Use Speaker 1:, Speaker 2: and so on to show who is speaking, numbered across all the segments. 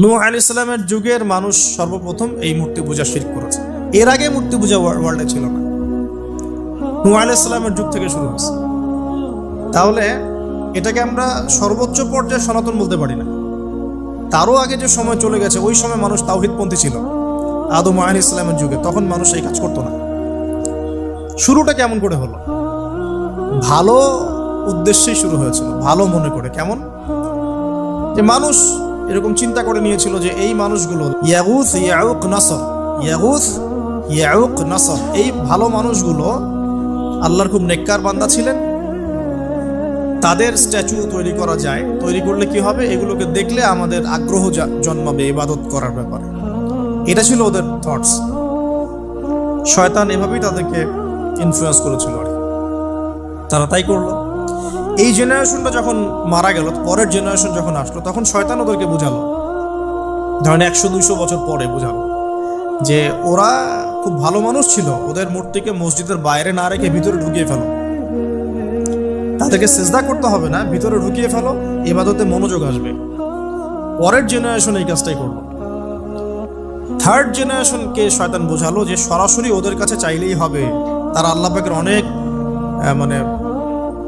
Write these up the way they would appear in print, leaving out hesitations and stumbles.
Speaker 1: নূহ আলাইহিস সালামের যুগের মানুষ সর্বপ্রথম এই মূর্তি পূজা শিরক করেছে। এর আগে মূর্তি পূজা ওয়ার্ল্ডে ছিল না, নূহ আলাইহিস সালামের যুগ থেকে শুরু হয়েছে। তাহলে এটাকে আমরা সর্বোচ্চ পর্যায়ে সনাতন বলতে পারি না। তারও আগে যে সময় চলে গেছে, ওই সময় মানুষ তাওহীদপন্থী ছিল। আদম আলাইহিস সালামের যুগে তখন মানুষ এই কাজ করতো না। শুরুটা কেমন করে হলো? ভালো উদ্দেশ্যেই শুরু হয়েছিল, ভালো মনে করে। কেমন? যে মানুষ এরকম চিন্তা করে নিয়েছিল যে এই মানুষগুলো ইয়াগুস ইয়াউক নাসর, ইয়াগুস ইয়াউক নাসর, এই ভালো মানুষগুলো আল্লাহর খুব নেককার বান্দা ছিলেন। তাদের স্ট্যাচু তৈরি করা যায়, তৈরি করলে কি হবে? এগুলোকে দেখলে আমাদের আগ্রহ জন্মাবে ইবাদত করার ব্যাপারে। এটা ছিল ওদের থটস। শয়তান এভাবেই তাদেরকে ইনফ্লুয়েন্স করেছিল আর তারা তাই করলো। এই জেনারেশনটা যখন মারা গেল, পরের জেনারেশন যখন আসলো, তখন শয়তান ওদেরকে বুঝালো, ধরেন 100-200 বছর পরে বুঝালো যে ওরা খুব ভালো মানুষ ছিল, ওদের মূর্তিকে মসজিদের বাইরে না রেখে ভিতরে ঢুকিয়ে ফেলো, তাদেরকে সিজদা করতে হবে না, ভিতরে ঢুকিয়ে ফেলো, ইবাদতে মনোযোগ আসবে। পরের জেনারেশন এই কাজটাই করলো। থার্ড জেনারেশনকে শয়তান বোঝালো যে সরাসরি ওদের কাছে চাইলেই হবে, তারা আল্লাহ পাকের অনেক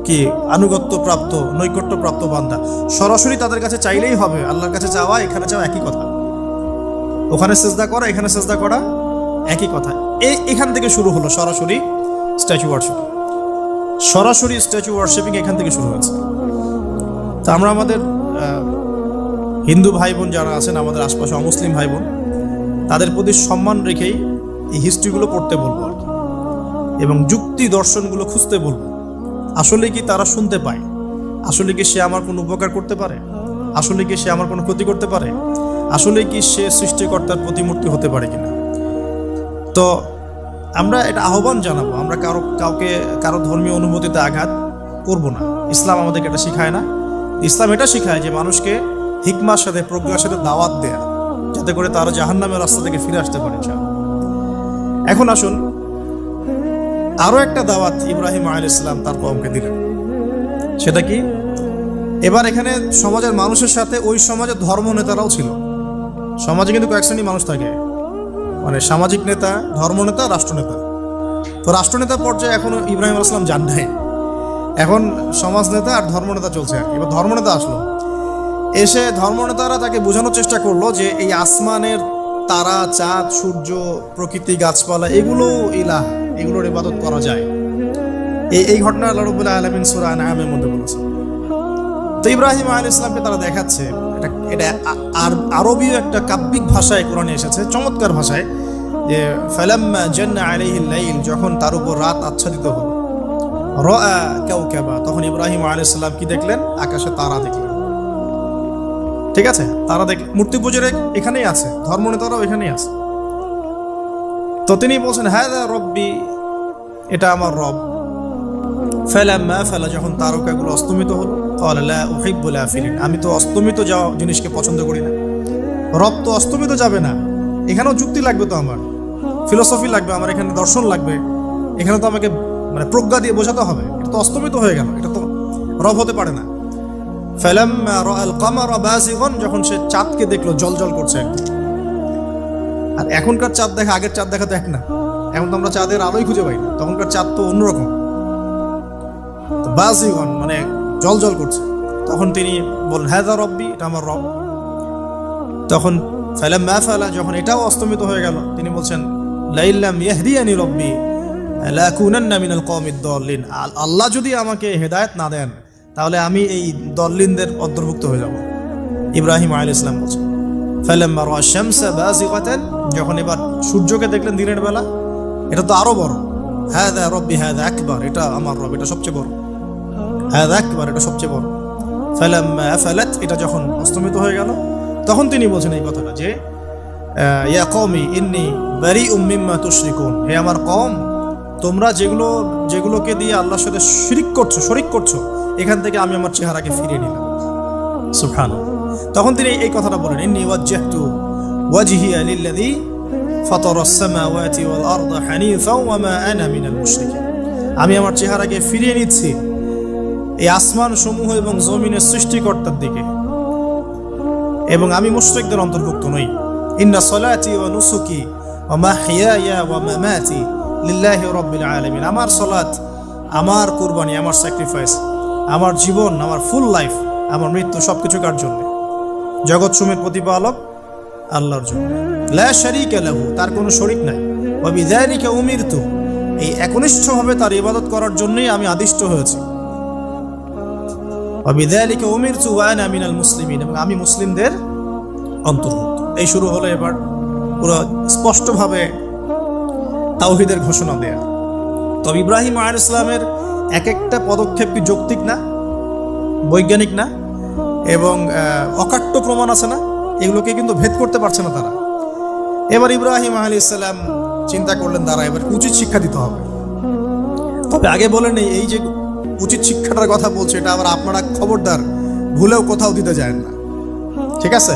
Speaker 1: কি আনুগত্য প্রাপ্ত, নৈকট্য প্রাপ্ত বান্দা, সরাসরি তাদের কাছে চাইলেই হবে। আল্লাহর কাছে চাওয়া এখানে চাওয়া একই কথা, ওখানে সিজদা করা এখানে সিজদা করা একই কথা। এখান থেকে শুরু হলো সরাসরি স্ট্যাচু ওয়ার্শিপ। সরাসরি স্ট্যাচু ওয়ার্শিপিং এখান থেকে শুরু হয়েছে। তা আমরা আমাদের হিন্দু ভাই বোন যারা আছেন, আমাদের আশপাশে অমুসলিম ভাই বোন, তাদের প্রতি সম্মান রেখেই এই হিস্ট্রিগুলো পড়তে বলবো আর কি, এবং যুক্তি দর্শনগুলো খুঁজতে বলবো। আসলে কি তারা শুনতে পায়? আসলে কি সে আমার কোনো উপকার করতে পারে? আসলে কি সে আমার কোনো ক্ষতি করতে পারে? আসলে কি সে সৃষ্টিকর্তার প্রতিমূর্তি হতে পারে কিনা? তো আমরা এটা আহ্বান জানাবো, আমরা কারো ধর্মীয় অনুভূতিতে আঘাত করব না। ইসলাম আমাদেরকে এটা শিখায় না। ইসলাম এটা শিখায় যে মানুষকে হিকমার সাথে, প্রজ্ঞার সাথে দাওয়াত দেয়া, যাতে করে তারা জাহান্নামের রাস্তা থেকে ফিরে আসতে পারে। এখন আসুন, আরো একটা দাওয়াত ইব্রাহিম আলাইহিস সালাম তার কওমকে দিলেন। সেটা কি? এবার এখানে সমাজের মানুষের সাথে ওই সমাজের ধর্ম নেতারাও ছিল। সমাজে কিন্তু কয়েক শ্রেণী মানুষ থাকে, মানে সামাজিক নেতা, ধর্মনেতা, রাষ্ট্রনেতা। তো রাষ্ট্রনেতা পর্যায়ে এখনো ইব্রাহিম আলাইহিস সালাম যান নাই, এখন সমাজ নেতা আর ধর্মনেতা চলছে। এবার ধর্মনেতা আসলো, এসে ধর্মনেতারা তাকে বোঝানোর চেষ্টা করলো যে এই আসমানের তারা, চাঁদ, সূর্য, প্রকৃতি, গাছপালা, এগুলো ইলাহ, এগুলোর ইবাদত করা যায়। এই ঘটনা আল্লাহ রাব্বুল আলামিন সূরা আনআমের মধ্যে বলেছেন। তো ইব্রাহিম আলাইহিস সালামকে তারা দেখাচ্ছে, এটা আরবীয় একটা কাব্যিক ভাষায় কোরআনে এসেছে, চমৎকার ভাষায়, যে ফালাম্মা জান্না আলাইহিল লাইল, যখন তার উপর রাত আচ্ছাদিত হলো, রাআ কাওকাবা, তখন ইব্রাহিম আলাইহিস সালাম কি দেখলেন? আকাশে তারা দেখলেন। ঠিক আছে, তারা দেখলেন। মূর্তি পূজার এখানেই আছে, ধর্মনেতারাও এখানেই আছে। তো তিনি বলছেন হাযা রব্বি, এটা আমার রব। ফালাম্মা ফালা, যখন তারকাগুলো অস্তমিত হলো, ক্বালা লা উহিব্বুল আফিলিন, আমি তো অস্তমিত যাওয়া জিনিসকে পছন্দ করি না। রব তো অস্তমিত যাবে না, এখানেও যুক্তি লাগবে, তো আমার ফিলোসফি লাগবে, আমার এখানে দর্শন লাগবে, এখানে তো আমাকে প্রজ্ঞা দিয়ে বোঝাতে হবে। এটা তো অস্তমিত হয়ে গেল, এটা তো রব হতে পারে না। ফালাম্মা রাআল কামারা বাযিগান, যখন সে চাঁদকে দেখলো জ্বলজ্বল করছে। আর এখনকার চাঁদ দেখা আগের চাঁদ দেখা তো এক না। এখন তো আমরা চাঁদের আলোই খুঁজে পাই না, তখনকার চাঁদ তো অন্যরকম। বাযিগান মানে জ্বলজ্বল করছে। তখন তিনি বললেন হাযা রব্বি, এটা আমার রব। তখন ফালাম্মা ফালা, যখন এটাও অস্তমিত হয়ে গেল, তিনি বলছেন লাইল্লাম ইয়াহদিয়ানি রব্বি লাকুনান্না মিনাল কওমিদ দাল্লিন, আল্লাহ যদি আমাকে হেদায়েত না দেন, তাহলে আমি এই দল্লিনদের অন্তর্ভুক্ত হয়ে যাব। ইব্রাহিম আলাইহিস সালাম বলছেন ফালাম্মা রাআ শামসা বাযিগাতান, যখন এবার সূর্যকে দেখলেন দিনের বেলা, এটা তো আরো বড়। হাযা রব্বি হাযা আকবার, এটা আমার রব, এটা সবচেয়ে বড়। হাযা আকবার, এটা সবচেয়ে বড়। ফালাম্মা আফালাত, এটা যখন অস্তমিত হয়ে গেল, তখন তিনি বলছেন এই কথাটা যে ইয়া কওমি ইন্নী বারিউম মিম্মা তুশরিকুন, হে আমার কওম, তোমরা যেগুলোকে দিয়ে আল্লাহর সাথে শরিক করছো, এখান থেকে আমি আমার চেহারাকে ফিরিয়ে নিলাম। সুবহানাল্লাহ। তখন তিনি এই কথাটা বলেন ইন্নী ওয়াজ্জাহতু ওয়াজহিয়া লিল্লাযী ফাতারাস সামাওয়াতি ওয়াল আরদা হানিফা ওয়া মা আনা মিনাল মুশরিকিন, আমি আমার চেহারাকে ফিরিয়ে নিচ্ছি এই আসমান সমূহ এবং জমিনের সৃষ্টিকর্তার দিকে, এবং আমি মুশরিকদের অন্তর্ভুক্ত নই। ইন্না সলাতি ওয়া নুসুকি ওয়া মাহইয়ায়া ওয়া মামাতি লিল্লাহি রাব্বিল আলামিন। আমার সালাত, আমার কুরবানি, আমার স্যাক্রিফাইস, আমার জীবন, আমার ফুল লাইফ, আমার মৃত্যু সবকিছু কার জন্য? জগৎসমূহের প্রতিপালক আল্লাহর জন্য। লা শারীকা লাহু, তার কোনো শরীক নাই। ওয়া বিযালিকা উমিরতু, এই একনিষ্ঠভাবে তার ইবাদত করার জন্যই আমি আদিষ্ট হয়েছি। ওয়া বিযালিকা উমিরতু ওয়া আনা মিনাল মুসলিমিন, এবং আমি মুসলিমদের অন্তর্ভুক্ত। এই শুরু হলো এবার পুরো স্পষ্টভাবে তাওহীদের ঘোষণা দেয়া। তবে ইব্রাহিম আলাইহিস সালামের এক একটা পদক্ষেপ কি যৌক্তিক না, বৈজ্ঞানিক না, এবং অকাট্য প্রমাণ আছে না, এগুলোকে কিন্তু ভেদ করতে পারছে না তারা। এবার ইব্রাহিম আলাইহিস সালাম চিন্তা করলেন তারা এবার উচিত শিক্ষা দিতে হবে। তবে আগে বলেন এই যে উচিত শিক্ষাটার কথা বলছে, এটা আবার আপনারা খবরদার ভুলেও কোথাও দিতে যায় না, ঠিক আছে?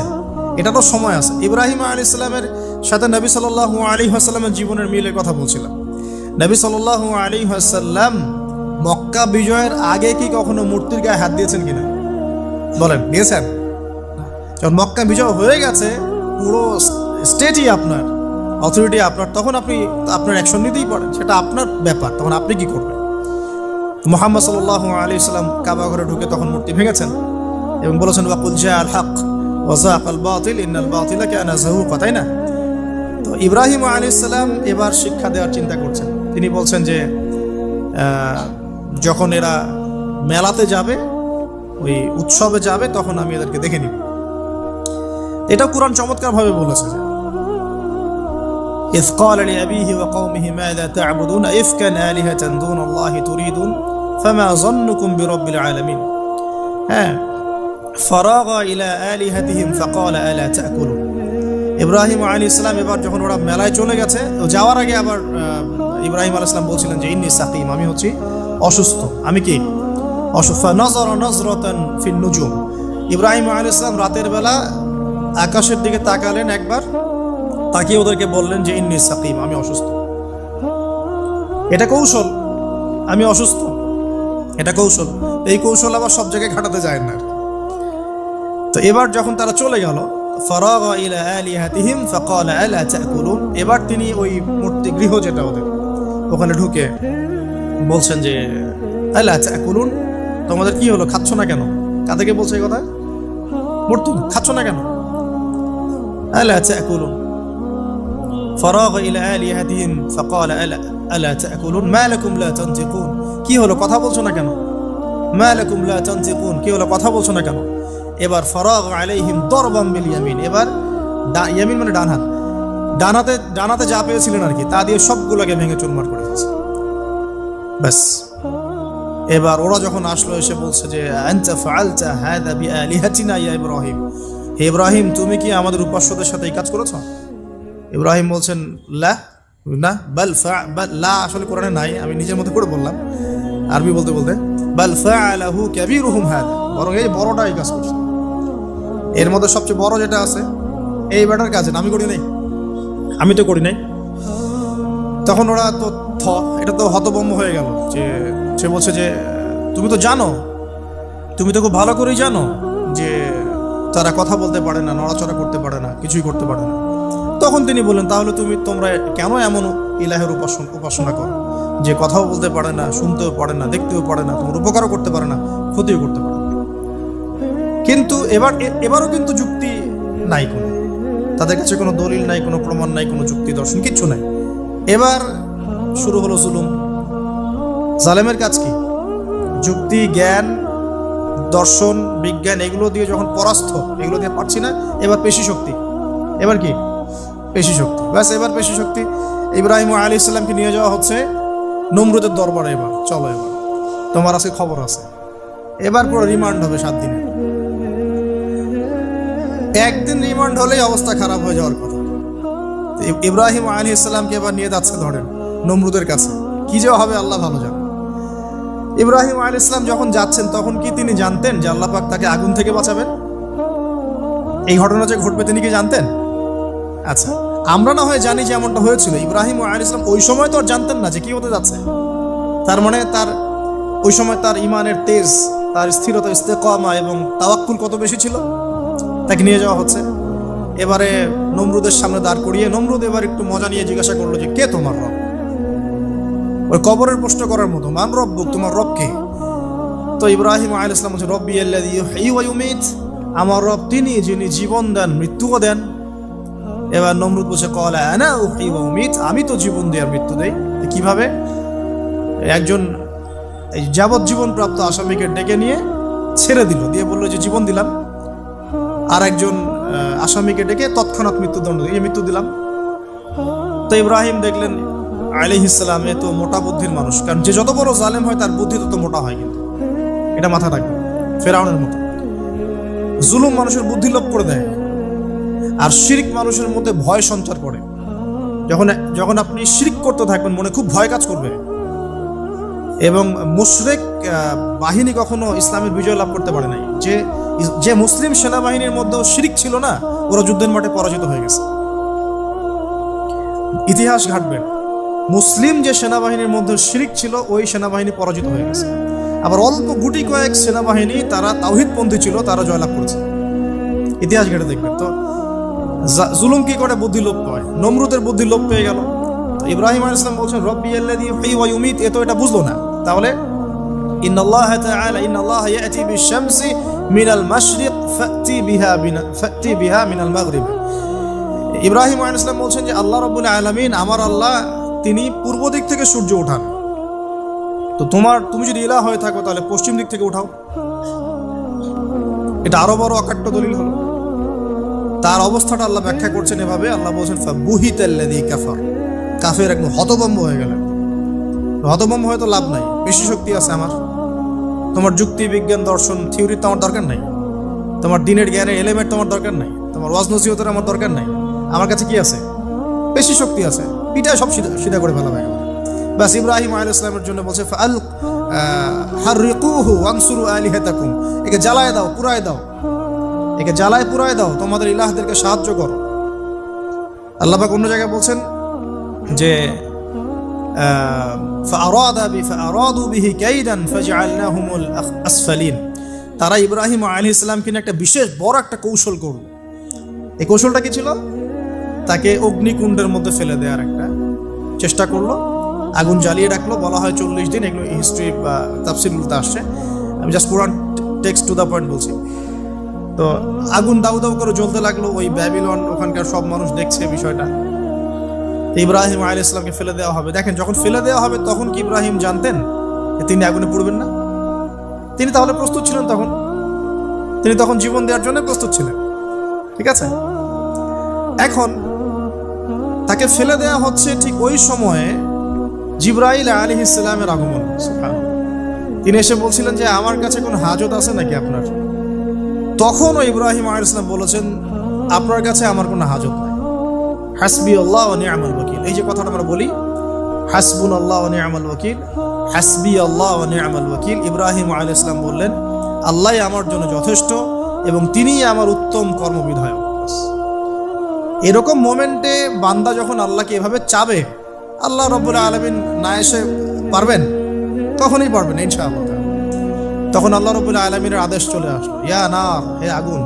Speaker 1: এটা তো সময় আছে। ইব্রাহিম আলাইহিস সালামের সাথে নবী সাল্লাল্লাহু আলাইহি ওয়াসাল্লামের জীবনের মিলের কথা বলছিলাম। নবী সাল্লাল্লাহু আলাইহি ওয়াসাল্লাম মক্কা বিজয়ের আগে কি কখনো মূর্তির গায়ে হাত দিয়েছেন কিনা বলেন? দিয়েছেন? যখন মক্কা বিজয় হয়ে গেছে, পুরো স্টেটই আপনার, অথরিটি আপনার, তখন আপনি আপনার অ্যাকশন নিতেই পারেন, সেটা আপনার ব্যাপার। তখন আপনি কি করবেন? মুহাম্মদ সাল্লাল্লাহু আলাইহি ওয়াসাল্লাম কাবা ঘরে ঢুকে তখন মূর্তি ভেঙেছেন এবং বলেছেন ওয়াকুল জাআল হক ওয়া যাকাল বাতিল ইন্নাল বাতিলা কানা যাহুকা, তাই না? তো ইব্রাহিম আলাইহিস সালাম এবার শিক্ষা দেওয়ার চিন্তা করছেন। তিনি বলছেন যে যখন এরা মেলাতে যাবে, ওই উৎসবে যাবে, তখন আমি এদেরকে দেখে নিব। এটা কুরআন চমৎকারভাবে বলেছে যে إذ قال لأبيه وقومه ماذا تعبدون إفكا آلهة دون الله تريدون فما ظنكم برب العالمين فراغ إلى آلهتهم فقال ألا تأكلون। ইব্রাহিম আলাইহিস সালাম এবার যখন ওরা মেলায় চলে গেছে, যাওয়ার আগে আবার ইব্রাহিম আলাইহিস সালাম বলছিলেন যে ইন্নী সাকিম, আমি হচ্ছি অসুস্থ। আমি কি অসুস্থ? নজর নজরতান ফিন নুজুম, ইব্রাহিম আলাইহিস সালাম রাতের বেলা আকাশের দিকে তাকালেন একবার, তাকিয়ে ওদেরকে বললেন যে ইন্নী সাকিম, আমি অসুস্থ। এটা কৌশল, আমি অসুস্থ, এটা কৌশল। এই কৌশল আবার সব জায়গায় খাটাতে যায় না। তো এবার যখন তারা চলে গেল, ফারাগা ইলা আলিহাতিহিম ফাকালা আলা তাকুলুন, এবার তিনি ওই মূর্তি গৃহ যেটা ওদের, ওখানে ঢুকে বলছেন যে আলা তাকুলুন, তোমাদের কি হলো, খাচ্ছ না কেন? কাদেরকে বলছে এই কথা? মূর্তি, খাচ্ছ না কেন? আলা তাকুলুন ফারাগা ইলা আলিহাতিহিম ফাকালা আলা তাকুলুন মা লাকুম লা তানতিকুন, কি হলো, কথা বলছো না কেন? মা লাকুম লা তানতিকুন, কি হলো, কথা বলছো না কেন? এবার ফারাগ আলাইহিম দরবাম বিল ইয়ামিন, এবার ইয়ামিন মানে ডান হাত, ডানাতে যা পেয়েছিলেন আর কি, তা দিয়ে সবগুলোকে ভেঙে চুরমার করে দিয়েছে। ব্যাস, এবার ওরা যখন আসলো এসে বলছে যে আনতা ফাআলতা হাযা বিআলিহাতিনা ইয়া ইব্রাহিম, হে ইব্রাহিম তুমি কি আমাদের উপাস্যদের সাথে এই কাজ করেছো? ইব্রাহিম বলছেন লা, না, বাল লা আসলে কোরআনে নাই, আমি নিজের মতো করে বললাম আরবি বলতে বলতে। বাল ফাআলাহু কাবীরুহুম হাযা, বরং এই বড়টা এই কাজ করছে, এর মধ্যে সবচেয়ে বড় যেটা আছে এই বেটার কাজ, আমি করি নাই, আমি তো করি নাই। তখন ওরা তো এটা তো হতভম্ব হয়ে গেল, যে সে বলছে যে তুমি তো জানো, তুমি তো খুব ভালো করেই জানো যে তারা কথা বলতে পারে না, নড়াচড়া করতে পারে না, কিছুই করতে পারে না। তখন তিনি বললেন তাহলে তোমরা কেন এমন ইলাহের উপাসনা করো যে কথাও বলতে পারে না, শুনতেও পারে না, দেখতেও পারে না, তোমার উপকারও করতে পারে না, ক্ষতিও করতে পারে না। কিন্তু এবারও কিন্তু যুক্তি নাই, কোনো তাদের কাছে কোনো দলিল নাই, কোনো প্রমাণ নাই, কোনো যুক্তি দর্শন কিচ্ছু নাই। এবার শুরু হলো জুলুম। জালেমের কাজ কি? যুক্তি, জ্ঞান, দর্শন, বিজ্ঞান এগুলো দিয়ে যখন পরাস্ত, এগুলো দিয়ে পারছি না, এবার পেশি শক্তি। এবার কি? পেশি শক্তি। ব্যাস, এবার পেশি শক্তি। ইব্রাহিম আলাইহিস সালামকে নিয়ে যাওয়া হচ্ছে নমরুদের দরবারে। এবার চলো, এবার তোমার আজকে খবর আছে। এবার পুরো রিমান্ড হবে 7 দিনে। একদিন রিমান্ড হলেই অবস্থা খারাপ হয়ে যাওয়ার কথা। ইব্রাহিম আলাইহিস সালামকে এবার নিয়ে যাচ্ছে ধরেন নমরুদের কাছে, কি যে হবে আল্লাহ ভালো জানেন। ইব্রাহিম আলাইহিস সালাম যখন যাচ্ছেন তখন কি তিনি জানতেন যে আল্লাহ পাক তাকে আগুন থেকে বাঁচাবেন? এই ঘটনা যে ঘটবে তিনি কি জানতেন? আচ্ছা, আমরা না হয় জানি যে এমনটা হয়েছিল, ইব্রাহিম আলাইহিস সালাম ওই সময় তো আর জানতেন না যে কি হতে যাচ্ছে। তার মানে তার ওই সময় তার ইমানের তেজ, তার স্থিরতা, ইস্তেকামা এবং তাওয়াক্কুল কত বেশি ছিল। তাকে নিয়ে যাওয়া হচ্ছে। এবারে নমরুদের সামনে দাঁড় করিয়ে নমরুদ এবার একটু মজা নিয়ে জিজ্ঞাসা করলো যে কে তোমার রব? ওই কবরের প্রশ্ন করার মতো, মান রব্বুক, তোমার রব কে? তো ইব্রাহিম আলাইহিস সালাম বলছে রব্বি আল্লাযী ইউহয়ী ওয়া ইউমীত, আমার রব তিনি যিনি জীবন দেন মৃত্যুও দেন। এবার নমরুদ বলছে ক্বালা আনা উহয়ী ওয়া উমীত, আমি তো জীবন দিই আর মৃত্যু দেই। কিভাবে? একজন এই যাবজ্জীবন প্রাপ্ত আসামিকে ডেকে নিয়ে ছেড়ে দিল, দিয়ে বললো যে জীবন দিলাম, আর একজন আসামিকে ডেকে তৎক্ষণাৎ মৃত্যুদণ্ড দিয়ে মৃত্যু দিলাম। তো ইব্রাহিম দেখলেন আলাইহিস সালাম এ তো মোটা বুদ্ধির মানুষ, কারণ যে যত বড় জালেম হয় তার বুদ্ধি তত মোটা হয়, কিন্তু এটা মাথা রাখবে। ফেরাউনের মতো জুলুম মানুষের বুদ্ধি লোপ করে দেয়, আর শিরক মানুষের মধ্যে ভয় সঞ্চার করে। যখন আপনি শিরক করতে থাকবেন মনে খুব ভয় কাজ করবে। এবং মুশরিক বাহিনী কখনো ইসলামের বিজয় লাভ করতে পারে নাই। যে মুসলিম সেনাবাহিনীর মধ্যেও শিরক ছিল না, ওরা যুদ্ধের মাঠে পরাজিত হয়ে গেছে। ইতিহাস ঘাটবেন, মুসলিম যে সেনাবাহিনীর মধ্যে শিরক ছিল ওই সেনাবাহিনী পরাজিত হয়ে গেছে। আবার অল্প গুটি কয়েক সেনাবাহিনী তারা তাওহীদপন্থী ছিল, তারা জয়লাভ করেছে। ইতিহাস ঘেটে দেখবেন। তো জুলুম কি করে? বুদ্ধি লোপ পায়। নমরুদের বুদ্ধি লোপ পেয়ে গেল। ইব্রাহিম আলাইহিস সালাম বলছেন রব্বি আল্লাযী ইউহয়ী ওয়া ইউমীত, এ তো এটা বুঝলো না। তাহলে ইন্নাল্লাহ তাআলা ইন্নাল্লাহ ইয়াতি বিশ-শামসি মিনাল মাশরিক ফাতি বিহা মিনাল মাগরিব। ইব্রাহিম আলাইহিস সালাম বলছেন যে আল্লাহ রাব্বুল আলামিন, আমার আল্লাহ, তিনি পূর্ব দিক থেকে সূর্য ওঠান। তো তুমি যদি ইলাহ হয়ে থাকো তাহলে পশ্চিম দিক থেকে উঠাও। এটা আরো বড় অকাট্য দলিল হলো। তার অবস্থাটা আল্লাহ ব্যাখ্যা করছেন এভাবে, আল্লাহ বলছেন ফাবুহিতাল্লাযী কাফার, কাফের একদম হতভম্ব হয়ে গেলেন। হতভম্ব হয়ে তো লাভ নাই, বেশি শক্তি আছে আমার। তোমার যুক্তি বিজ্ঞান দর্শন থিওরি তো আমার দরকার নাই, তোমার দিনের জ্ঞানের এলিমেন্ট তোমার দরকার নাই, তোমার ওয়াজ নসিহতের আমার দরকার নাই। আমার কাছে কি আছে? বেশি শক্তি আছে, পিঠায় সব সিধা করে ফেলা হয়। বাস ইব্রাহিম আলাইহিস সালামের জন্য বলছে ফাআল হাররিকুহু ওয়ানসুরু আলিহাতাকুম, একে জ্বালায় দাও, পুরায় দাও, একে জ্বালায় পুরায় দাও, তোমাদের ইলাহদেরকে সাহায্য করো। আল্লাহ পাক অন্য জায়গায় বলছেন যে ফাআরাদু বিহি কাইদান ফাজআলনাহুমুল আসফালিন, তারা ইব্রাহিম আলাইহিস সালামকে নিয়ে একটা বিশেষ বড় একটা কৌশল করল। এই কৌশলটা কি ছিল? তাকে অগ্নিকুণ্ডের মধ্যে ফেলে দেওয়ার একটা চেষ্টা করলো, আগুন জ্বালিয়ে রাখলো। বলা হয় 40 দিন, এগুলো হিস্ট্রি বা তাফসীরগুলোতে আসছে, আমি just Quran text to the point বলছি। তো আগুন দাউ দাউ করে জ্বলতে লাগলো, ওই ব্যাবিলন ওখানকার সব মানুষ দেখছে বিষয়টা। ইব্রাহিম আলাইহিস সালামকে ফেলে দেওয়া হবে। দেখেন, যখন ফেলে দেওয়া হবে তখন কি ইব্রাহিম জানতেন যে তিনি আগুনে পুড়বেন না? তিনি তাহলে প্রস্তুত ছিলেন, তিনি তখন জীবন দেওয়ার জন্য প্রস্তুত ছিলেন। ঠিক আছে, এখন তাকে ফেলে দেওয়া হচ্ছে, ঠিক ওই সময়ে জিবরাইল আলাইহিস সালামের আগমন। তিনি এসে বলছিলেন যে আমার কাছে কোনো হাজত আছে নাকি আপনার? তখনও ইব্রাহিম আলাইহিস সালাম বলেছেন আপনার কাছে আমার কোনো হাজত নাই। হাসবি আল্লাহ ওয়া নি'মাল ওয়াকিল, এই যে কথাটা আমরা বলি হাসবুনাল্লাহ ওয়া নি'মাল ওয়াকিল, হাসবি আল্লাহ ওয়া নি'মাল ওয়াকিল, ইব্রাহিম আলাইহিস সালাম বললেন আল্লাহই আমার জন্য যথেষ্ট এবং তিনিই আমার উত্তম কর্মবিধায়ক। এরকম মোমেন্টে বান্দা যখন আল্লাহকে এভাবে চাবে, আল্লাহ রাব্বুল আলামিন না এসে পারবেন? তখনই পারবেন ইনশাআল্লাহ। তখন আল্লাহ রাব্বুল আলামিনের আদেশ চলে আসলো, ইয়া নার, হে আগুন,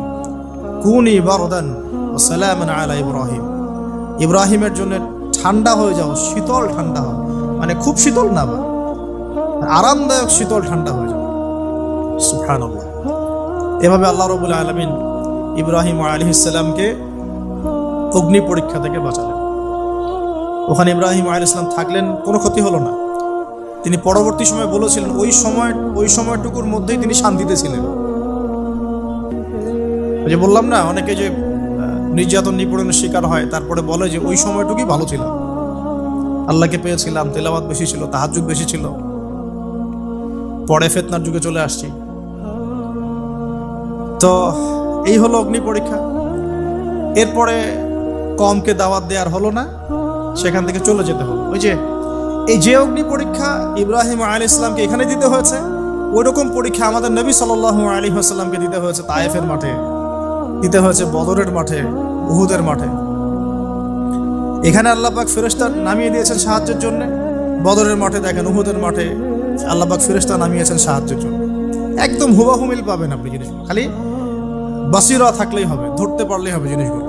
Speaker 1: কুনি বারদান ওয়া সালামান আলা ইব্রাহিম, ইব্রাহিমের জন্য ঠান্ডা হয়ে যাও, শীতল ঠান্ডা হয়, মানে খুব শীতল না, আরামদায়ক শীতল ঠান্ডা হয়ে যাও। সুবহানাল্লাহ। এভাবে আল্লাহ রাব্বুল আলামিন ইব্রাহিম আলাইহিস সালামকে অগ্নি পরীক্ষা থেকে বাঁচালেন। ওখানে ইব্রাহিম আলাইহিস সালাম থাকলেন, কোনো ক্ষতি হলো না। তিনি পরবর্তী সময় বলেছিলেন ওই সময়টুকুর মধ্যেই তিনি শান্তিতে ছিলেন। যে বললাম না, অনেকে যে নির্যাতন নিপীড়নের শিকার হয় তারপরে বলে যে ওই সময়টুকুই ভালো ছিল, আল্লাহকে পেয়েছিলাম, তেলাওয়াত বেশি ছিল, তাহাজ্জুদ বেশি ছিল, পরে ফিতনার যুগে চলে আসছি। তো এই হলো অগ্নি পরীক্ষা। এরপরে কমকে দাওয়াত দেওয়ার হলো না, সেখান থেকে চলে যেতে হলো। ওই যে অগ্নি পরীক্ষা ইব্রাহিম আলাইহিস সালামকে এখানে দিতে হয়েছে, ওইরকম পরীক্ষা আমাদের নবী সাল্লাল্লাহু আলাইহি ওয়াসাল্লামকে দিতে হয়েছে তায়েফের মাঠে, দিতে হয়েছে বদরের মাঠে, উহুদের মাঠে। এখানে আল্লাহ পাক ফেরেশতা নামিয়ে দিয়েছেন সাহায্যের জন্য, বদরের মাঠে দেখেন, উহুদের মাঠে আল্লাহ পাক ফেরেশতা নামিয়েছেন সাহায্যের জন্য। একদম হুবাহু মিল পাবেন আপনি জিনিসগুলো, খালি বাসিরা থাকলেই হবে, ধরতে পারলেই হবে জিনিসগুলো।